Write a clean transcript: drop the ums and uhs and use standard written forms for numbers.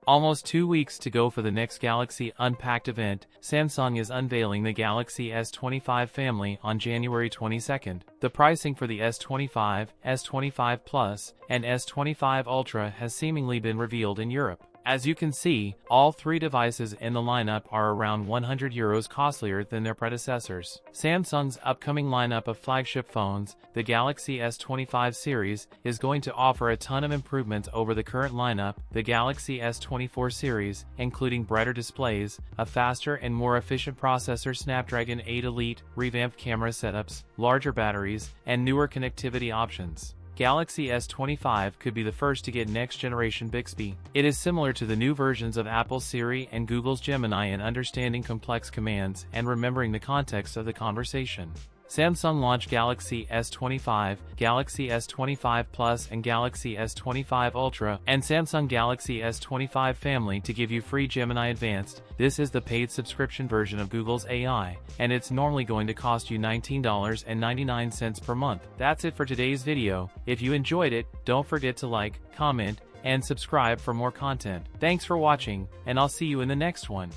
Almost 2 weeks to go for the next Galaxy Unpacked event. Samsung is unveiling the Galaxy S25 family on January 22nd. The pricing for the S25, S25 Plus, and S25 Ultra has seemingly been revealed in Europe. As you can see, all three devices in the lineup are around €100 costlier than their predecessors. Samsung's upcoming lineup of flagship phones, the Galaxy S25 series, is going to offer a ton of improvements over the current lineup, the Galaxy S24 series, including brighter displays, a faster and more efficient processor Snapdragon 8 Elite, revamped camera setups, larger batteries, and newer connectivity options. Galaxy S25 could be the first to get next-generation Bixby. It is similar to the new versions of Apple's Siri and Google's Gemini in understanding complex commands and remembering the context of the conversation. Samsung launched Galaxy S25, Galaxy S25 Plus and Galaxy S25 Ultra, and Samsung Galaxy S25 family to give you free Gemini Advanced. This is the paid subscription version of Google's AI, and it's normally going to cost you $19.99 per month. That's it for today's video. If you enjoyed it, don't forget to like, comment, and subscribe for more content. Thanks for watching, and I'll see you in the next one.